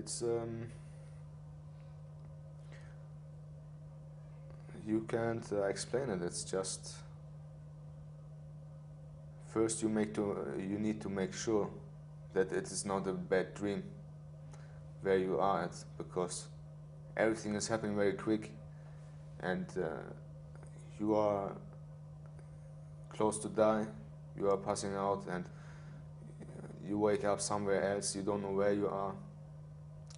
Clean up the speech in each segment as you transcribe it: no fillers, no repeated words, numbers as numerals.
It's you can't explain it. It's just first you need to make sure that it is not a bad dream where you are at, because everything is happening very quick, and you are close to die. You are passing out, and you wake up somewhere else. You don't know where you are.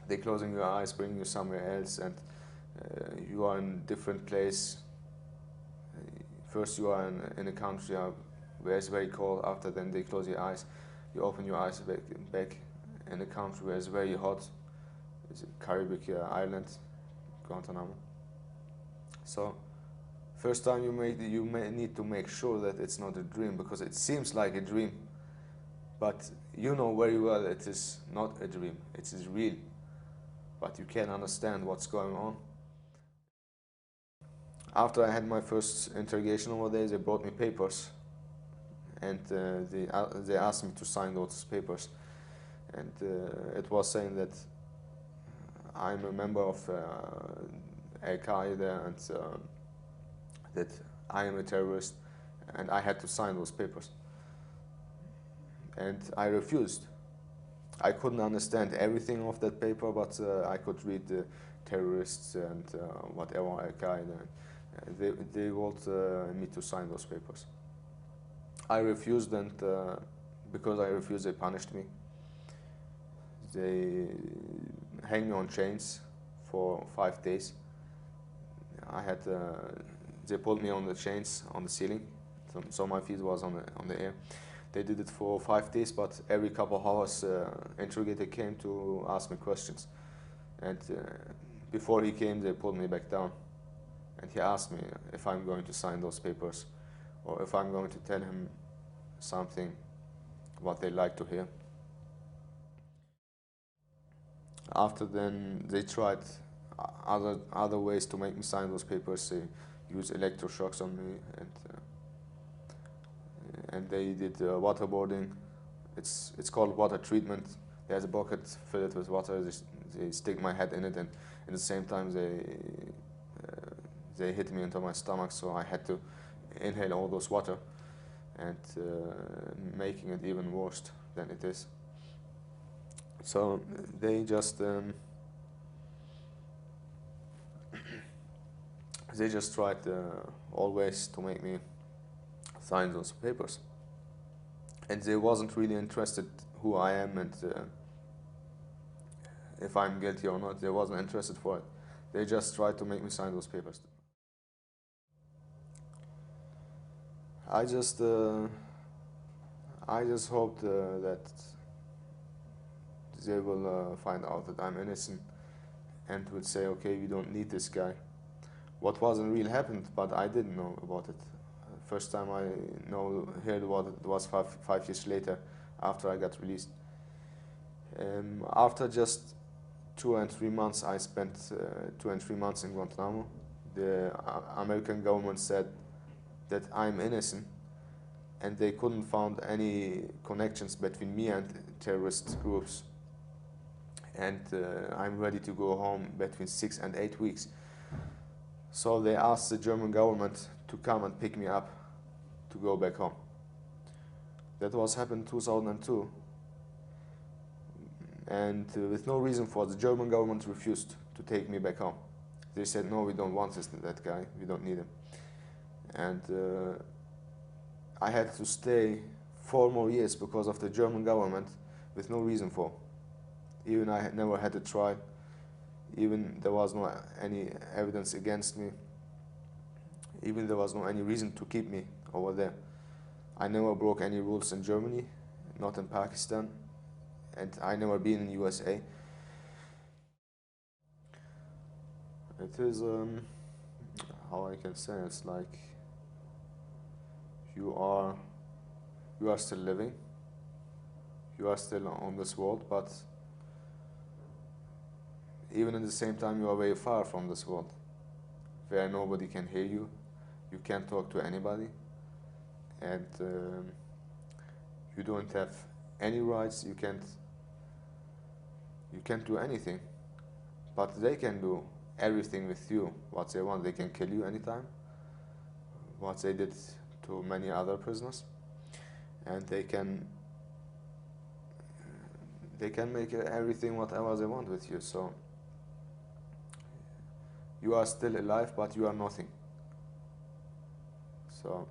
They're closing your eyes, bringing you somewhere else, and you are in a different place. First you are in a country where it's very cold. After then they close your eyes. You open your eyes back in a country where it's very hot. It's a Caribbean island, Guantánamo. So first time you may need to make sure that it's not a dream, because it seems like a dream, but you know very well it is not a dream. It is real, but you can't understand what's going on. After I had my first interrogation over there, they brought me papers, and they asked me to sign those papers, and it was saying that I'm a member of Al-Qaeda, and that I am a terrorist, and I had to sign those papers. And I refused. I couldn't understand everything of that paper, but I could read the terrorists and whatever, Al-Qaeda. They want me to sign those papers. I refused, and because I refused, they punished me. They hanged me on chains for 5 days. They pulled me on the chains on the ceiling, so my feet was on the air. They did it for 5 days, but every couple of hours, interrogator came to ask me questions. And before he came, they pulled me back down. And he asked me if I'm going to sign those papers, or if I'm going to tell him something what they like to hear. After then, they tried other ways to make me sign those papers. They used electroshocks on me, and they did waterboarding. It's called water treatment. There's a bucket filled with water. They stick my head in it, and at the same time they hit me into my stomach, so I had to inhale all those water, and making it even worse than it is. So they just tried always to make me sign those papers, and they wasn't really interested who I am and if I'm guilty or not. They wasn't interested for it. They just tried to make me sign those papers. I just hoped that they will find out that I'm innocent and would say, okay, we don't need this guy. What wasn't really happened, but I didn't know about it. First time I heard about it was five years later, after I got released. After just 2 and 3 months, I spent 2 and 3 months in Guantánamo. The American government said that I'm innocent, and they couldn't find any connections between me and terrorist groups. And I'm ready to go home between 6 and 8 weeks. So they asked the German government to come and pick me up to go back home. That was happened in 2002. And with no reason for it, the German government refused to take me back home. They said, no, we don't want that guy, we don't need him. And I had to stay 4 more years because of the German government with no reason for. Even I never had a trial, even there was no any evidence against me, even there was no any reason to keep me over there. I never broke any rules in Germany, not in Pakistan, and I never been in USA. It is, how I can say, it's like you are still living, you are still on this world, but even at the same time you are very far from this world, where nobody can hear you, you can't talk to anybody, and you don't have any rights. You can't You can't do anything, but they can do everything with you, what they want. They can kill you anytime, what they did to many other prisoners, and they can make everything whatever they want with you. So you are still alive, but you are nothing. So